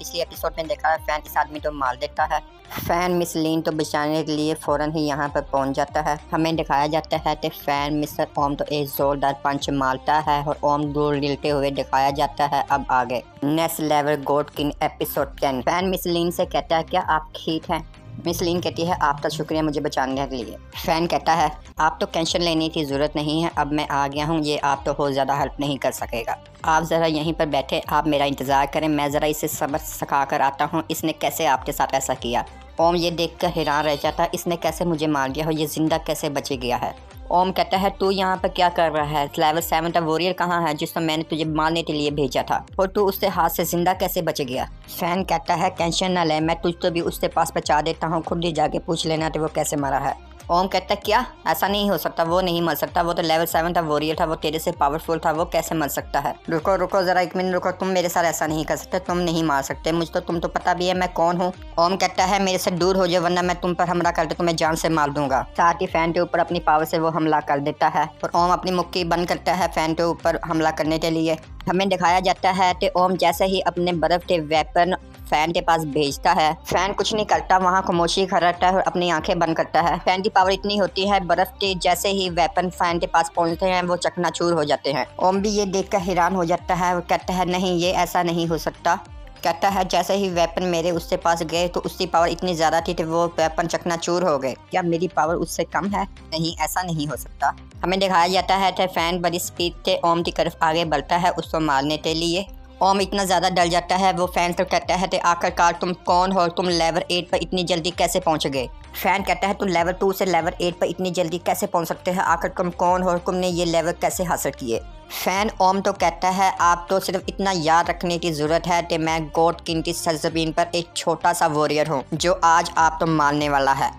पिछले एपिसोड में देखा है फैन इस आदमी को मार देता है। फैन मिस लीन तो बचाने के लिए फ़ौरन ही यहाँ पर पहुँच जाता है। हमें दिखाया जाता है कि फैन मिस्टर ओम तो एक ज़ोरदार पंच मारता है और ओम दूर गिरते हुए दिखाया जाता है। अब आगे next level God King episode 10। Fan miss Lin से कहता है क्या आप ठीक हैं? मिस लीन कहती है आपका शुक्रिया मुझे बचाने के लिए। फैन कहता है आप तो टेंशन लेने की ज़रूरत नहीं है, अब मैं आ गया हूँ, ये आप तो बहुत ज़्यादा हेल्प नहीं कर सकेगा। आप ज़रा यहीं पर बैठे, आप मेरा इंतज़ार करें, मैं ज़रा इसे सबक सिखा कर आता हूँ। इसने कैसे आपके साथ ऐसा किया? ओम ये देखकर हैरान रह जाता है, इसने कैसे मुझे मार दिया और ये ज़िंदा कैसे बच गया है? ओम कहता है तू यहाँ पर क्या कर रहा है? लेवल 7 का वॉरियर कहाँ है जिसको मैंने तुझे मारने के लिए भेजा था, और तू उससे हाथ से जिंदा कैसे बच गया? फैन कहता है टेंशन न ले, मैं तुझको भी उसके पास पहुँचा देता हूँ, खुद ही जाके पूछ लेना तो वो कैसे मरा है। ओम कहता है क्या? ऐसा नहीं हो सकता, वो नहीं मर सकता, वो तो लेवल 7 का वॉरियर था, वो तेरे से पावरफुल था, वो कैसे मर सकता है? रुको रुको ज़रा एक मिनट रुको, तुम मेरे साथ ऐसा नहीं कर सकते, तुम नहीं मार सकते मुझे, तो तुम तो पता भी है मैं कौन हूँ। ओम कहता है मेरे से दूर हो जाओ वरना मैं तुम पर हमला करके तुम्हें जान से मार दूंगा। साथ ही फैन के ऊपर अपनी पावर से वो हमला कर देता है और ओम अपनी मुक्की बंद करता है फैन के ऊपर हमला करने के लिए। हमें दिखाया जाता है कि ओम जैसे ही अपने बर्फ के वेपन फैन के पास भेजता है, फैन कुछ नहीं करता, वहाँ खामोशी खड़ता है और अपनी आंखें बंद करता है। फैन की पावर इतनी होती है बर्फ के जैसे ही वेपन फैन के पास पहुँचते हैं वो चकनाचूर हो जाते हैं। ओम भी ये देखकर हैरान हो जाता है और कहता है नहीं ये ऐसा नहीं हो सकता। कहता है जैसे ही वेपन मेरे उससे पास गए तो उसकी पावर इतनी ज़्यादा थी कि वो वेपन चकनाचूर हो गए, क्या मेरी पावर उससे कम है? नहीं ऐसा नहीं हो सकता। हमें दिखाया जाता है कि फैन बड़ी स्पीड से ओम की तरफ आगे बढ़ता है उसको मारने के लिए। ओम इतना ज़्यादा डर जाता है वो फैन तो कहता है कि आखिरकार तुम कौन हो, तुम लेवल 8 पर इतनी जल्दी कैसे पहुंच गए? फैन कहता है तुम लेवल 2 से लेवल 8 पर इतनी जल्दी कैसे पहुंच सकते हैं, आखिर तुम कौन हो, तुमने ये लेवल कैसे हासिल किए? फैन ओम तो कहता है आप तो सिर्फ इतना याद रखने की ज़रूरत है कि मैं गॉड किंग की सरजमीन पर एक छोटा सा वॉरियर हूँ जो आज आप तो मारने वाला है।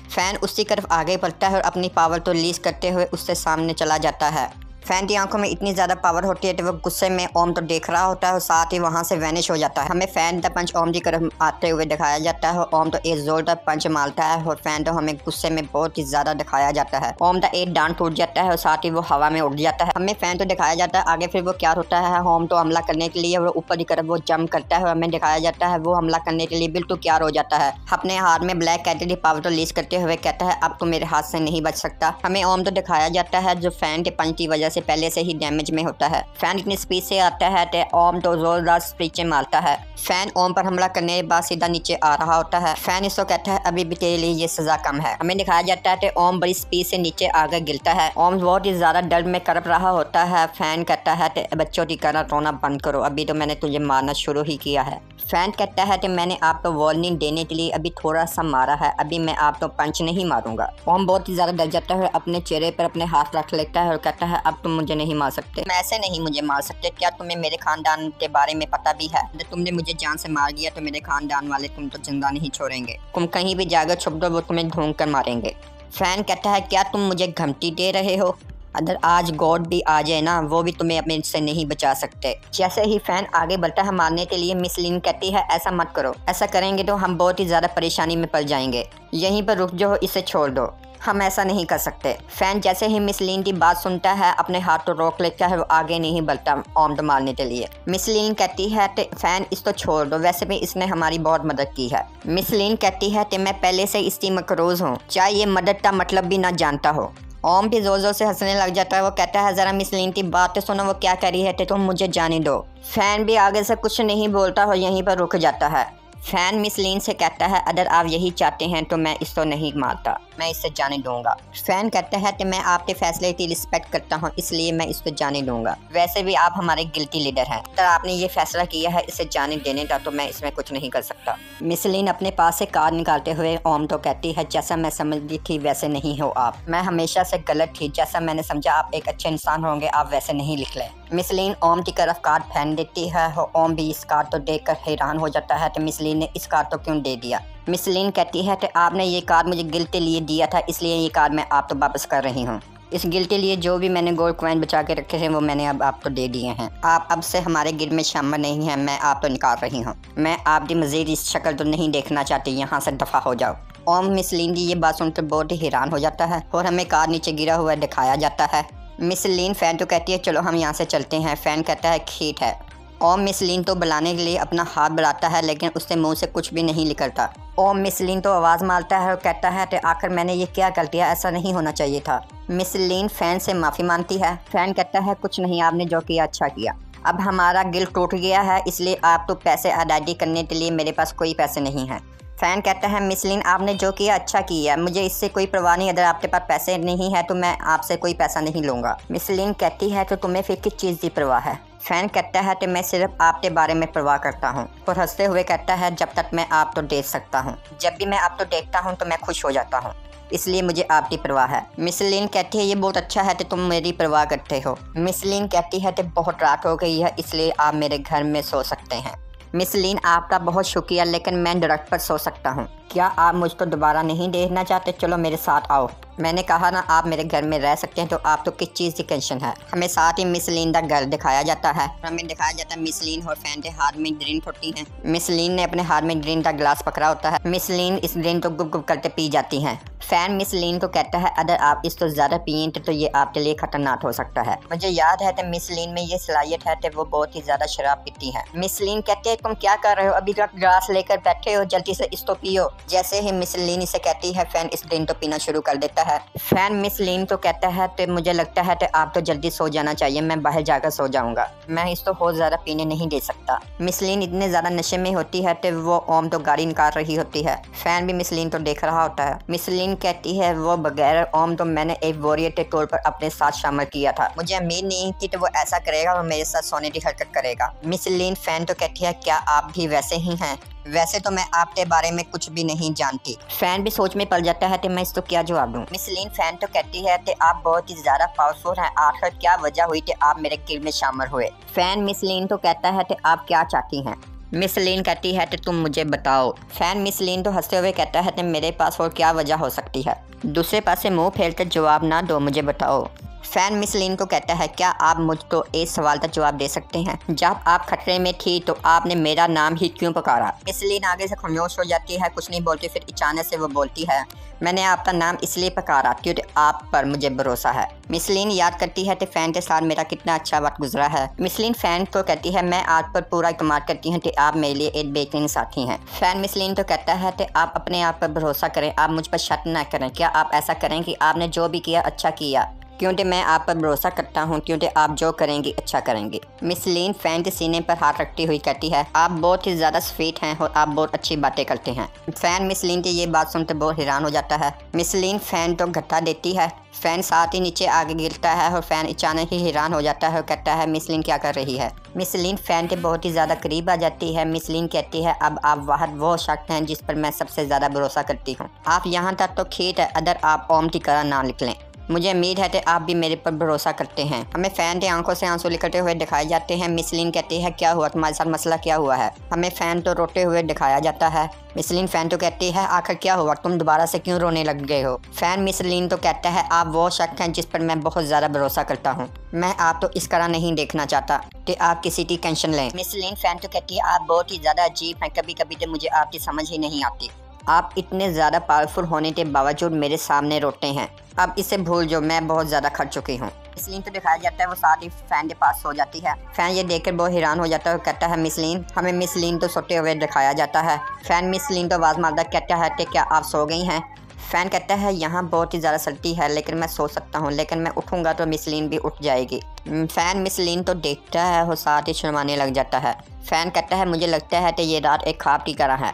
फैन उसकी तरफ आगे बढ़ता है और अपनी पावर तो रिलीज करते हुए उससे सामने चला जाता है। फैन की आंखों में इतनी ज़्यादा पावर होती है कि वो गुस्से में ओम तो देख रहा होता है और साथ ही वहाँ से वैनिश हो जाता है। हमें फैन द पंच ओम की तरफ आते हुए दिखाया जाता है। ओम तो एक जोरदार पंच मारता है और फैन तो हमें गुस्से में बहुत ही ज़्यादा दिखाया जाता है। ओम का एक डांट टूट जाता है और साथ ही वो हवा में उड़ जाता है। हमें फैन तो दिखाया जाता है आगे फिर वो क्या होता है। ओम तो हमला करने के लिए वो ऊपर की तरफ वो जंप करता है और हमें दिखाया जाता है वो हमला करने के लिए बिल्कुल तैयार हो जाता है। अपने हाथ में ब्लैक कैटेगरी पावर तो रिलीज करते हुए कहता है अब तो मेरे हाथ से नहीं बच सकता। हमें ओम तो दिखाया जाता है जो फैन के पंच की वजह से पहले से ही डैमेज में होता है। फैन इतनी स्पीड से आता है कि ओम तो जोरदार स्पीड से मारता है। फैन ओम पर हमला करने के बाद सीधा नीचे आ रहा होता है। फैन इसको कहता है अभी भी तेरे लिए ये सजा कम है। हमें दिखाया जाता है कि ओम बड़ी स्पीड से नीचे आकर गिरता है। ओम बहुत ही ज्यादा डर में करप रहा होता है। फैन कहता है कि बच्चों की तरह रोना बंद करो, अभी तो मैंने तुझे मारना शुरू ही किया है। फैन कहता है कि मैंने आपको वार्निंग देने के लिए अभी थोड़ा सा मारा है, अभी मैं आपको पंच नहीं मारूंगा। ओम बहुत ही ज्यादा डर जाता है, अपने चेहरे पर अपने हाथ रख लेता है और कहता है अब तुम मुझे नहीं मार सकते, मैं ऐसे नहीं मुझे मार सकते। क्या तुम्हें मेरे खानदान के बारे में पता भी है? अगर तुमने मुझे जान से मार दिया तो मेरे खानदान वाले तुम तो जिंदा नहीं छोड़ेंगे, तुम कहीं भी जाकर छुप दो वो तुम्हें ढूंढ कर मारेंगे। फैन कहता है क्या तुम मुझे धमकी दे रहे हो? अगर आज गॉड भी आ जाए ना वो भी तुम्हें अपने से नहीं बचा सकते। जैसे ही फैन आगे बढ़ता है मारने के लिए मिस लीन कहती है ऐसा मत करो, ऐसा करेंगे तो हम बहुत ही ज़्यादा परेशानी में पड़ जाएंगे, यहीं पर रुक जाओ, इसे छोड़ दो, हम ऐसा नहीं कर सकते। फैन जैसे ही मिस लीन की बात सुनता है अपने हाथ तो रोक लेता है, वो आगे नहीं बढ़ता ओम को मारने के लिए। मिस लीन कहती है कि फैन इसको छोड़ दो, वैसे भी इसने हमारी बहुत मदद की है। मिस लीन कहती है कि मैं पहले से इसकी मकरूज हूँ, चाहे ये मदद का मतलब भी ना जानता हो। ओम भी जोर जोर से हंसने लग जाता है। वो कहता है ज़रा मिस लीन की बातें सुनो, वो क्या कह रही है, तुम मुझे जाने दो। फैन भी आगे से कुछ नहीं बोलता और यहीं पर रुक जाता है। फैन मिस लीन से कहता है अगर आप यही चाहते हैं तो मैं इसको नहीं मारता, मैं इससे जाने दूंगा। फैन कहता है कि मैं आपके फैसले की रिस्पेक्ट करता हूं इसलिए मैं इसको जाने दूंगा, वैसे भी आप हमारे गिल्टी लीडर हैं, अगर आपने ये फैसला किया है इसे जाने देने का तो मैं इसमें कुछ नहीं कर सकता। मिस लीन अपने पास से कार्ड निकालते हुए ओम तो कहती है जैसा मैं समझती थी वैसे नहीं हो आप, मैं हमेशा से गलत थी, जैसा मैंने समझा आप एक अच्छे इंसान होंगे आप वैसे नहीं लिख लें। मिस लीन ओम की तरफ कार्ड फेंक देती है और ओम भी इस कार्ड को देखकर हैरान हो जाता है कि मिस लीन ने इस कार्ड को क्यों दे दिया। मिस लीन कहती है कि आपने ये कार्ड मुझे गिल्ट के लिए दिया था इसलिए ये कार्ड मैं आपको वापस कर रही हूँ। इस गिल्ट के लिए जो भी मैंने गोल्ड कॉइन बचा के रखे हैं वो मैंने अब आपको दे दिए हैं, आप अब से हमारे गिल्ड में शामिल नहीं हैं, मैं आपको निकाल रही हूँ, मैं आपकी मजीद इस शक्ल तो नहीं देखना चाहती, यहाँ से दफ़ा हो जाओ। ओम मिस लीन की ये बात सुनकर बहुत ही हैरान हो जाता है और हमें कार्ड नीचे गिरा हुआ दिखाया जाता है। मिस लीन फैन तो कहती है चलो हम यहाँ से चलते हैं। फैन कहता है ठीक है। ओम मिस लीन तो बुलाने के लिए अपना हाथ बढ़ाता है लेकिन उससे मुंह से कुछ भी नहीं निकलता। ओम मिस लीन तो आवाज़ मारता है और कहता है कि आखिर मैंने ये क्या कर दिया, ऐसा नहीं होना चाहिए था। मिस लीन फैन से माफ़ी मांगती है। फैन कहता है कुछ नहीं, आपने जो किया अच्छा किया। अब हमारा गिल टूट गया है, इसलिए आप तो पैसे अदायगी करने के लिए मेरे पास कोई पैसे नहीं हैं। फ़ैन कहता है मिस लीन आपने जो किया अच्छा किया, मुझे इससे कोई परवाह नहीं, अगर आपके पास पैसे नहीं है तो मैं आपसे कोई पैसा नहीं लूँगा। मिस लीन कहती है तो तुम्हें फिर किस चीज़ की परवाह है। फ़ैन कहता है कि मैं सिर्फ आपके बारे में परवाह करता हूँ और हंसते हुए कहता है जब तक मैं आप तो देख सकता हूँ, जब भी मैं आप तो देखता हूँ तो मैं खुश हो जाता हूँ, इसलिए मुझे आपकी परवाह है। मिस लीन कहती है ये बहुत अच्छा है कि तुम मेरी परवाह करते हो। मिस लीन कहती है कि बहुत रात हो गई है इसलिए आप मेरे घर में सो सकते हैं। मिस लीन आपका बहुत शुक्रिया, लेकिन मैं सड़क पर सो सकता हूँ, क्या आप मुझको दोबारा नहीं देखना चाहते? चलो मेरे साथ आओ। मैंने कहा ना आप मेरे घर में रह सकते हैं, तो आप तो किस चीज़ की टेंशन है। हमें साथ ही मिस लीन का घर दिखाया जाता है। हमें दिखाया जाता है मिस लीन और फैन के हाथ में ड्रिंक होती है। मिस लीन ने अपने हाथ में ड्रिंक का गिलास पकड़ा होता है। मिस लीन इस ड्रिंक को गुप गुप करते पी जाती हैं। फैन मिस लीन को कहता है अगर आप इसको ज़्यादा पिएं तो ये आपके लिए खतरनाक हो सकता है। मुझे याद है कि मिस लीन में ये सलाहियत है कि वो बहुत ही ज़्यादा शराब पीती है। मिस लीन कहते हैं तुम क्या कर रहे हो, अभी तक गिलास लेकर बैठे हो, जल्दी से इसको पियो। जैसे ही मिस लीन इसे कहती है फैन इस ड्रिंक को पीना शुरू कर देता है। फैन मिस लीन को कहता है कि मुझे लगता है कि आप तो जल्दी सो जाना चाहिए, मैं बाहर जाकर सो जाऊंगा, मैं इसको और ज़्यादा पीने नहीं दे सकता। मिस लीन इतने ज़्यादा नशे में होती है कि वो ओम तो गाड़ी निकाल रही होती है। फैन भी मिस लीन को देख रहा होता है। मिस लीन कहती है वो बगैर ओम तो मैंने एक वॉरियर के तौर पर अपने साथ शामिल किया था, मुझे उम्मीद नहीं थी कि वो ऐसा करेगा और मेरे साथ सोने की हरकत करेगा। मिस लीन फैन तो कहती है क्या आप भी वैसे ही हैं? वैसे तो मैं आपके बारे में कुछ भी नहीं जानती। फैन भी सोच में पड़ जाता है कि मैं इसको क्या जवाब दूं। मिस लीन फैन तो कहती है कि आप बहुत ही ज्यादा पावरफुल हैं, आखिर क्या वजह हुई कि आप मेरे गिल्ड में शामिल हुए। फैन मिस लीन तो कहता है कि आप क्या चाहती हैं। मिस लीन कहती है कि तुम मुझे बताओ। फैन मिस लीन तो हंसते हुए कहता है कि मेरे पास और क्या वजह हो सकती है, दूसरे पास से मुंह फेर कर जवाब ना दो, मुझे बताओ। फैन मिस लीन को कहता है क्या आप मुझको एक सवाल का जवाब दे सकते हैं, जब आप खतरे में थी तो आपने मेरा नाम ही क्यों पुकारा? मिस लीन आगे से खामोश हो जाती है, कुछ नहीं बोलती, फिर अचानक से वो बोलती है मैंने आपका नाम इसलिए पुकारा क्योंकि आप पर मुझे भरोसा है। मिस लीन याद करती है कि फैन के साथ मेरा कितना अच्छा वक्त गुजरा है। मिस लीन फैन को कहती है मैं आप पर पूरा इत्मीनान करती हूँ कि आप मेरे लिए एक बेहतरीन साथी हैं। फैन मिस लीन तो कहता है कि आप अपने आप पर भरोसा करें, आप मुझ पर शक न करें, क्या आप ऐसा करें कि आपने जो भी किया अच्छा किया, क्योंकि मैं आप पर भरोसा करता हूँ, क्योंकि आप जो करेंगी अच्छा करेंगी। मिस लीन फैन के सीने पर हाथ रखती हुई कहती है आप बहुत ही ज़्यादा स्वीट हैं और आप बहुत अच्छी बातें करते हैं। फैन मिस लीन की ये बात सुनकर बहुत हैरान हो जाता है। मिस लीन फैन तो घट्टा देती है। फैन साथ ही नीचे आगे गिरता है और फैन अचानक ही हैरान हो जाता है और कहता है मिस लीन क्या कर रही है। मिस लीन फैन के बहुत ही ज़्यादा करीब आ जाती है। मिस लीन कहती है अब आप वाहद वो शख्स हैं जिस पर मैं सबसे ज़्यादा भरोसा करती हूँ। आप यहाँ तक तो ठीक है अगर आप ओम की तरह ना निकलें, मुझे उम्मीद है कि आप भी मेरे पर भरोसा करते हैं। हमें फैन की आंखों से आंसू निकलते हुए दिखाए जाते हैं। मिस लीन कहती है क्या हुआ, तुम्हारे साथ मसला क्या हुआ है? हमें फैन तो रोते हुए दिखाया जाता है। मिस लीन फैन तो कहती है आखिर क्या हुआ, तुम दोबारा से क्यों रोने लग गए हो? फैन मिस लीन तो कहता है आप वो शख्स हैं जिस पर मैं बहुत ज़्यादा भरोसा करता हूँ, मैं आप तो इस तरह नहीं देखना चाहता कि आप किसी की टेंशन लें। मिस लीन फैन तो कहती है आप बहुत ही ज़्यादा अजीब हैं, कभी कभी तो मुझे आपकी समझ ही नहीं आती, आप इतने ज़्यादा पावरफुल होने के बावजूद मेरे सामने रोते हैं, अब इसे भूल जो मैं बहुत ज़्यादा खर्च चुकी हूँ। मिस लीन तो दिखाया जाता है वो साथ ही फैन के पास सो जाती है। फैन ये देखकर बहुत हैरान हो जाता है और कहता है मिस लीन, हमें मिस लीन तो सोते हुए दिखाया जाता है। फैन मिस लीन तो आवाज़ मारता कहता है कि क्या आप सो गई हैं? फैन कहता है यहाँ बहुत ही ज़्यादा सर्दी है लेकिन मैं सो सकता हूँ, लेकिन मैं उठूँगा तो मिस लीन भी उठ जाएगी। फैन मिस लीन तो देखता है और साथ ही शर्माने लग जाता है। फैन कहता है मुझे लगता है कि ये रात एक ख्वाब की तरह है।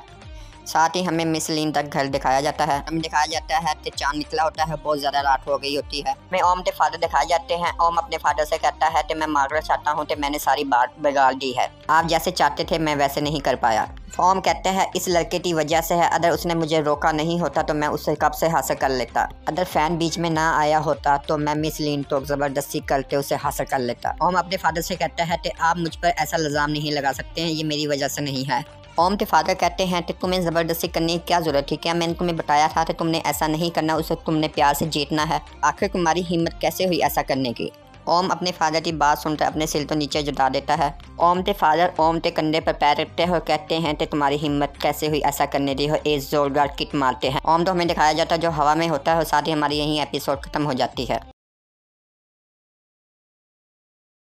साथ ही हमें मिस लीन तक घर दिखाया जाता है। हमें दिखाया जाता है कि चांद निकला होता है, बहुत ज़्यादा रात हो गई होती है। हमें ओम के फादर दिखाए जाते हैं। ओम अपने फादर से कहता है कि मैं मार्गरेट चाहता हूँ कि मैंने सारी बात बिगाड़ दी है, आप जैसे चाहते थे मैं वैसे नहीं कर पाया। ओम कहते हैं इस लड़के की वजह से है, अगर उसने मुझे रोका नहीं होता तो मैं उसे कब से हासिल कर लेता, अगर फैन बीच में ना आया होता तो मैं मिस लीन को ज़बरदस्ती करके उसे हासिल कर लेता। ओम अपने फादर से कहता है कि आप मुझ पर ऐसा इल्ज़ाम नहीं लगा सकते हैं, ये मेरी वजह से नहीं है। ओम के फादर कहते हैं कि तुम्हें ज़बरदस्ती करने की क्या ज़रूरत थी, क्या मैंने तुम्हें बताया था कि तुमने ऐसा नहीं करना, उसे तुमने प्यार से जीतना है, आखिर तुम्हारी हिम्मत कैसे हुई ऐसा करने की? ओम अपने फादर की बात सुनकर अपने सिर तो नीचे झुका देता है। ओम के फादर ओम के कंधे पर पैर रखते हैं और कहते हैं कि तुम्हारी हिम्मत कैसे हुई ऐसा करने की, हो एक जोरदार किक मारते हैं। ओम तो हमें दिखाया जाता है जो हवा में होता है और साथ ही हमारी यही एपिसोड खत्म हो जाती है।